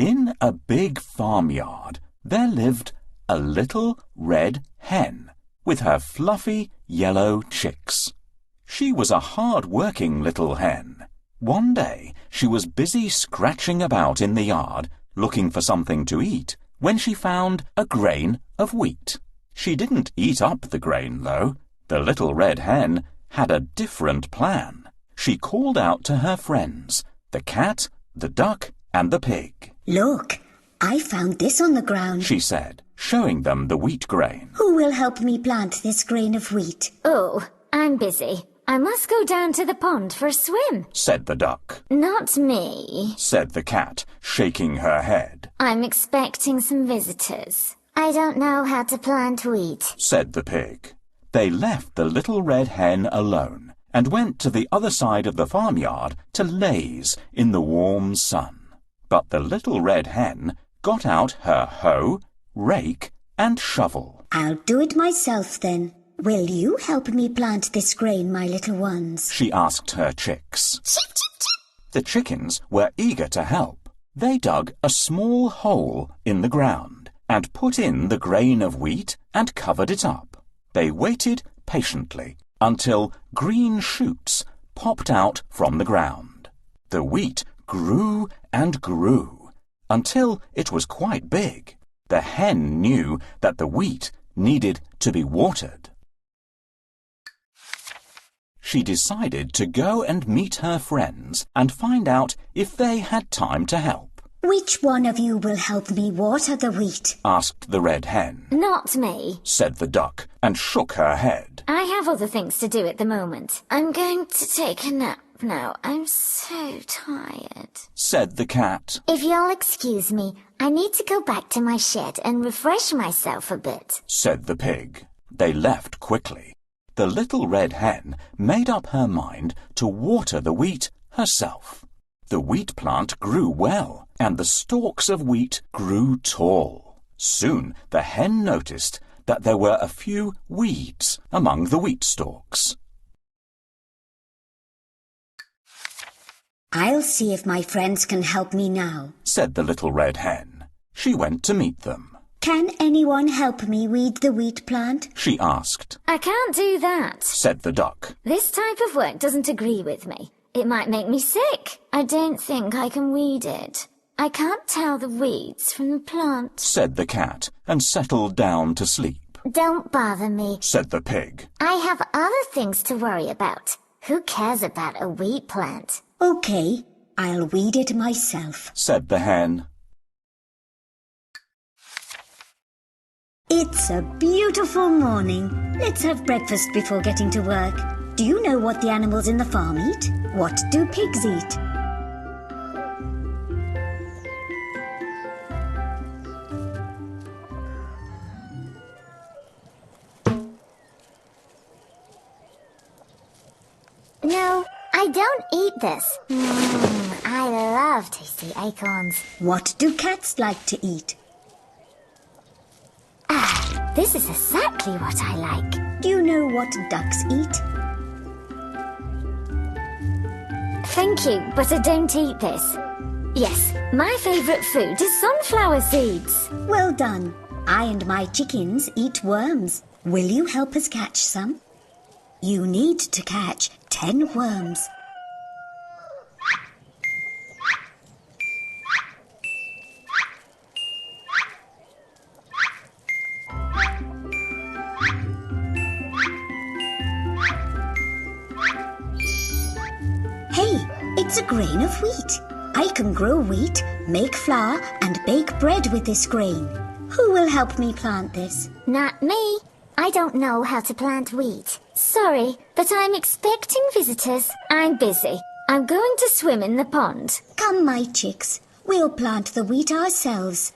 In a big farmyard, there lived a little red hen with her fluffy yellow chicks. She was a hard-working little hen. One day, she was busy scratching about in the yard, looking for something to eat, when she found a grain of wheat. She didn't eat up the grain, though. The little red hen had a different plan. She called out to her friends, the cat, the duck, and the pig. "Look, I found this on the ground," she said, showing them the wheat grain. "Who will help me plant this grain of wheat?" "Oh, I'm busy. I must go down to the pond for a swim," said the duck. "Not me," said the cat, shaking her head. "I'm expecting some visitors. I don't know how to plant wheat," said the pig. They left the little red hen alone and went to the other side of the farmyard to laze in the warm sun. But the little red hen got out her hoe, rake, and shovel. "I'll do it myself then. Will you help me plant this grain, my little ones?" she asked her chicks. Chip, chip, chip. The chickens were eager to help. They dug a small hole in the ground and put in the grain of wheat and covered it up. They waited patiently until green shoots popped out from the ground. The wheat grew and grew until it was quite big. The hen knew that the wheat needed to be watered. She decided to go and meet her friends and find out if they had time to help. "Which one of you will help me water the wheat?" asked the red hen. "Not me," said the duck, and shook her head. "I have other things to do at the moment. I'm going to take a nap now. I'm so tired," said the cat. "If you'll excuse me, I need to go back to my shed and refresh myself a bit," said the pig. They left quickly. The little red hen made up her mind to water the wheat herself. The wheat plant grew well, and the stalks of wheat grew tall. Soon the hen noticed that there were a few weeds among the wheat stalks. "I'll see if my friends can help me now," said the little red hen. She went to meet them. "Can anyone help me weed the wheat plant?" she asked. "I can't do that," said the duck. "This type of work doesn't agree with me. It might make me sick. I don't think I can weed it. I can't tell the weeds from the plant," said the cat, and settled down to sleep. "Don't bother me," said the pig. "I have other things to worry about. Who cares about a wheat plant?" "Okay, I'll weed it myself," said the hen. "It's a beautiful morning. Let's have breakfast before getting to work. Do you know what the animals in the farm eat? What do pigs eat?" "No, I don't eat this. I love tasty acorns." "What do cats like to eat?" This is exactly what I like. "Do you know what ducks eat?" Thank you, but I don't eat this. Yes, my favourite food is sunflower seeds. "Well done. I and my chickens eat worms. Will you help us catch some?" "You need to catch 10 worms." Hey, it's a grain of wheat. I can grow wheat, make flour, and bake bread with this grain. Who will help me plant this? Not me. I don't know how to plant wheat. Sorry, but I'm expecting visitors. I'm busy. I'm going to swim in the pond. Come, my chicks. We'll plant the wheat ourselves.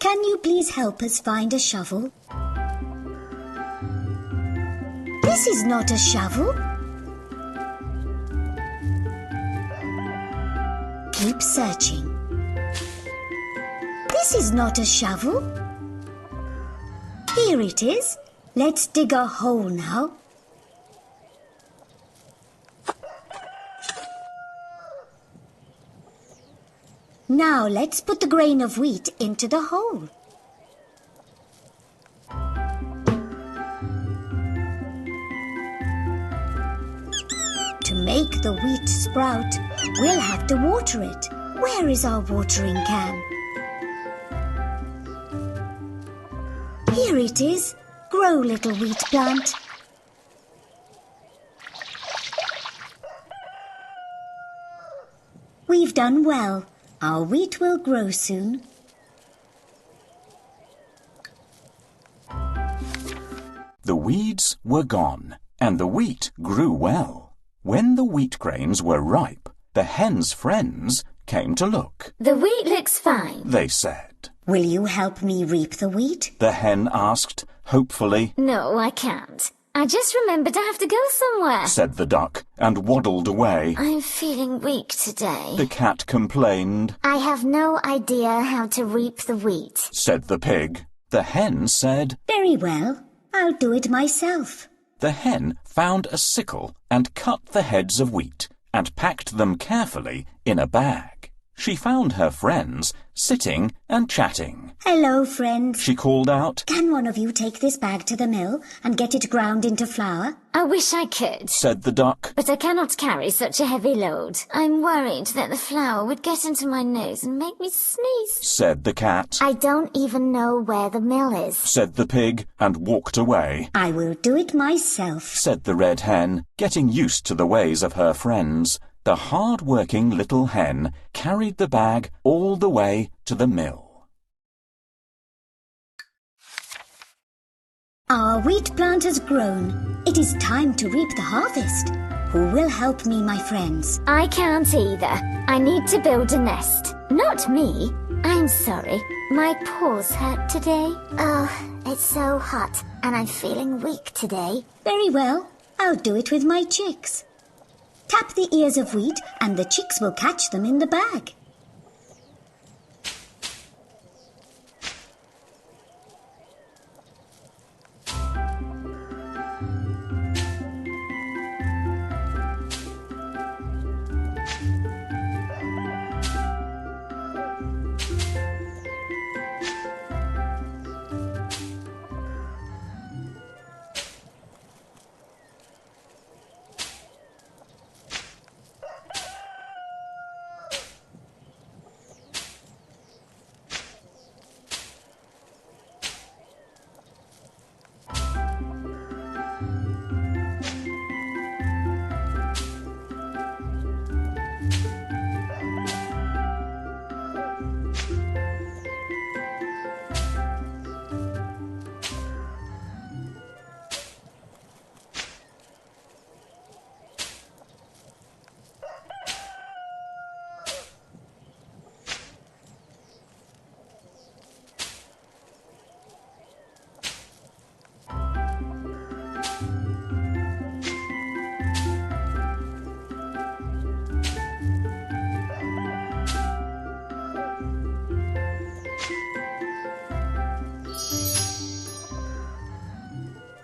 Can you please help us find a shovel? This is not a shovel. Keep searching. This is not a shovel. Here it is. Let's dig a hole now. Now let's put the grain of wheat into the hole. To make the wheat sprout, we'll have to water it. Where is our watering can? Here it is. Grow, little wheat plant. We've done well. Our wheat will grow soon. The weeds were gone, and the wheat grew well. When the wheat grains were ripe, the hen's friends came to look. The wheat looks fine, They said. Will you help me reap the wheat? The hen asked, hopefully. No, I can't. I just remembered I have to go somewhere. Said the duck, and waddled away. I'm feeling weak today. The cat complained. I have no idea how to reap the wheat. Said the pig. The hen said. Very well. I'll do it myself. The hen found a sickle and cut the heads of wheat and packed them carefully in a bag. She found her friends sitting and chatting. Hello, friends. She called out. Can one of you take this bag to the mill and get it ground into flour? I wish I could, Said the duck. but I cannot carry such a heavy load. I'm worried that the flour would get into my nose and make me sneeze. Said the cat. I don't even know where the mill is. Said the pig and walked away. I will do it myself. Said the red hen, getting used to the ways of her friends. The hard-working little hen carried the bag all the way to the mill. Our wheat plant has grown. It is time to reap the harvest. Who will help me, my friends? I can't either. I need to build a nest. Not me. I'm sorry. My paws hurt today. Oh, it's so hot and I'm feeling weak today. Very well. I'll do it with my chicks. Tap the ears of wheat and the chicks will catch them in the bag.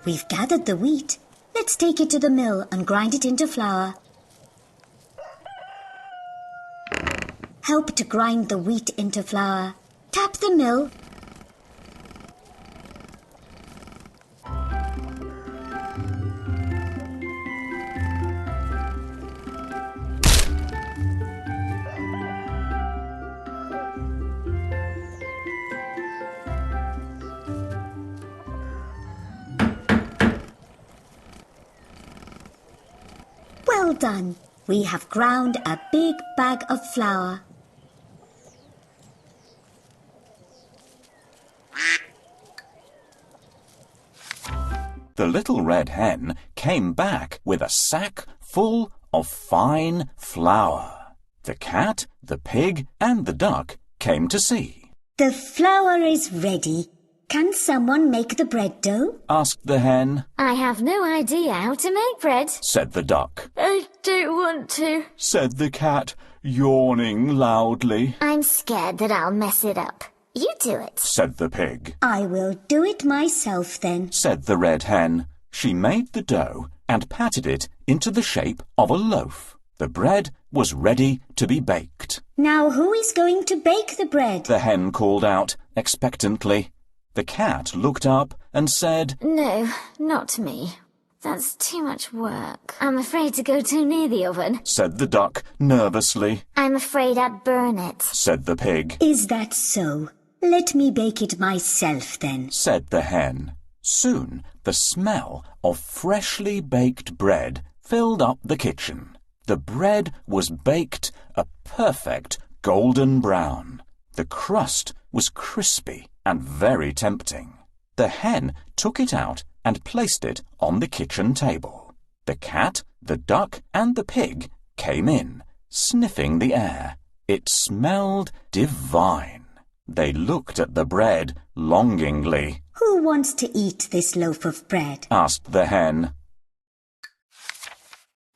We've gathered the wheat. Let's take it to the mill and grind it into flour. Help to grind the wheat into flour. Tap the mill. Well done. We have ground a big bag of flour. The little red hen came back with a sack full of fine flour. The cat, the pig, and the duck came to see. The flour is ready. Can someone make the bread dough? Asked the hen. I have no idea how to make bread. Said the duck. I don't want to. Said the cat, yawning loudly. I'm scared that I'll mess it up. You do it. Said the pig. I will do it myself then. Said the red hen. She made the dough and patted it into the shape of a loaf. The bread was ready to be baked. Now who is going to bake the bread? The hen called out expectantly. The cat looked up and said, No, not me. That's too much work. I'm afraid to go too near the oven. Said the duck nervously. I'm afraid I'd burn it. Said the pig. Is that so? Let me bake it myself then, said the hen. Soon the smell of freshly baked bread filled up the kitchen. The bread was baked a perfect golden brown. The crust was crispy and very tempting. The hen took it out and placed it on the kitchen table. The cat, the duck, and the pig came in, sniffing the air. It smelled divine. They looked at the bread longingly. Who wants to eat this loaf of bread? Asked the hen.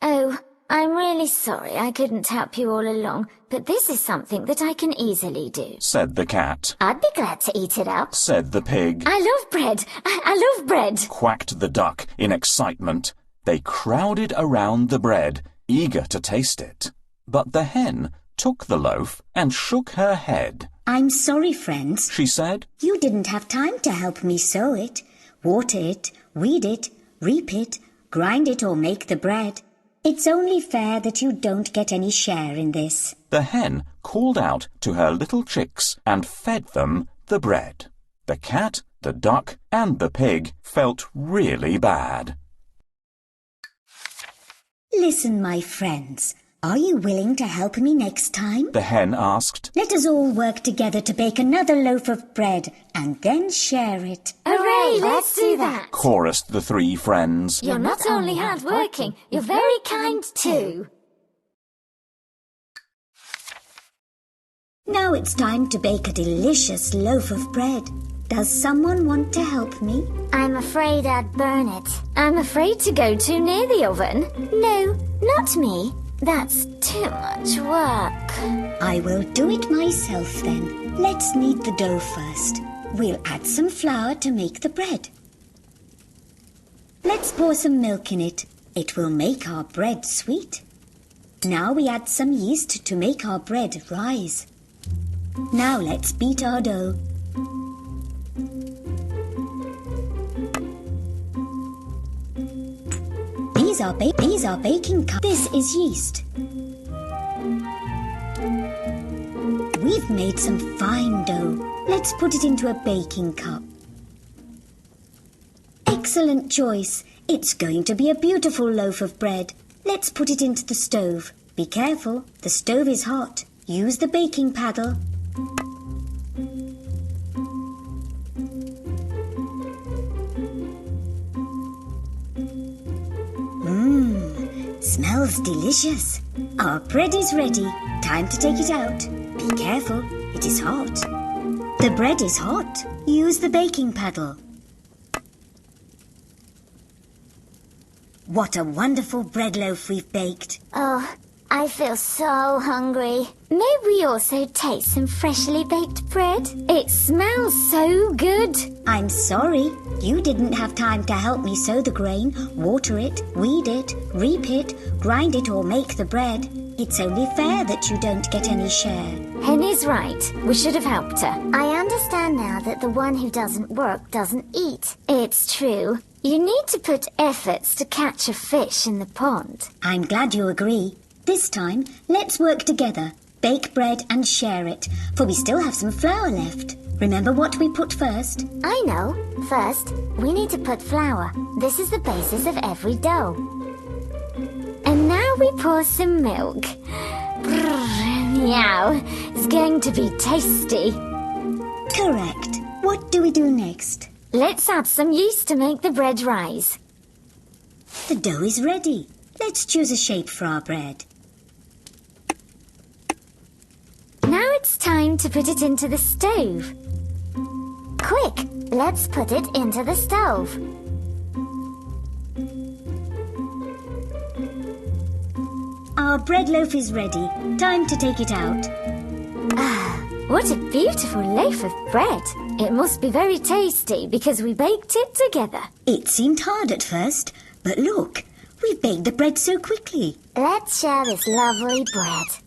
Oh, I'm really sorry I couldn't help you all along, but this is something that I can easily do, said the cat. I'd be glad to eat it up, said the pig. I love bread. I love bread. Quacked the duck in excitement. They crowded around the bread, eager to taste it. But the hen took the loaf and shook her head. I'm sorry, friends, she said. You didn't have time to help me sow it, water it, weed it, reap it, grind it or make the bread. It's only fair that you don't get any share in this. The hen called out to her little chicks and fed them the bread. The cat, the duck, and the pig felt really bad. Listen, my friends, are you willing to help me next time? The hen asked. Let us all work together to bake another loaf of bread and then share it. Hooray, let's do that. Chorused the three friends. You're not only hard-working, you're very kind too. Now it's time to bake a delicious loaf of bread. Does someone want to help me? I'm afraid I'd burn it. I'm afraid to go too near the oven. No, not me. That's too much work. I will do it myself then. Let's knead the dough first. We'll add some flour to make the bread. Let's pour some milk in it. It will make our bread sweet. Now we add some yeast to make our bread rise. Now let's beat our dough. These are baking cups. This is yeast. We've made some fine dough. Let's put it into a baking cup. Excellent choice. It's going to be a beautiful loaf of bread. Let's put it into the stove. Be careful, the stove is hot. Use the baking paddle. Smells delicious. Our bread is ready. Time to take it out. Be careful, it is hot. The bread is hot. Use the baking paddle. What a wonderful bread loaf we've baked. Oh, I feel so hungry. May we also taste some freshly baked bread? It smells so good. I'm sorry, you didn't have time to help me sow the grain, water it, weed it, reap it, grind it or make the bread. It's only fair that you don't get any share. Henny's right. We should have helped her. I understand now that the one who doesn't work doesn't eat. It's true. You need to put efforts to catch a fish in the pond. I'm glad you agree. This time, let's work together, bake bread and share it, for we still have some flour left. Remember what we put first? I know. First, we need to put flour. This is the basis of every dough. And now we pour some milk. Brrr, meow. It's going to be tasty. Correct. What do we do next? Let's add some yeast to make the bread rise. The dough is ready. Let's choose a shape for our bread. Now it's time to put it into the stove. Quick, let's put it into the stove. Our bread loaf is ready. Time to take it out. What a beautiful loaf of bread. It must be very tasty because we baked it together. It seemed hard at first, but look, We've baked the bread so quickly. Let's share this lovely bread.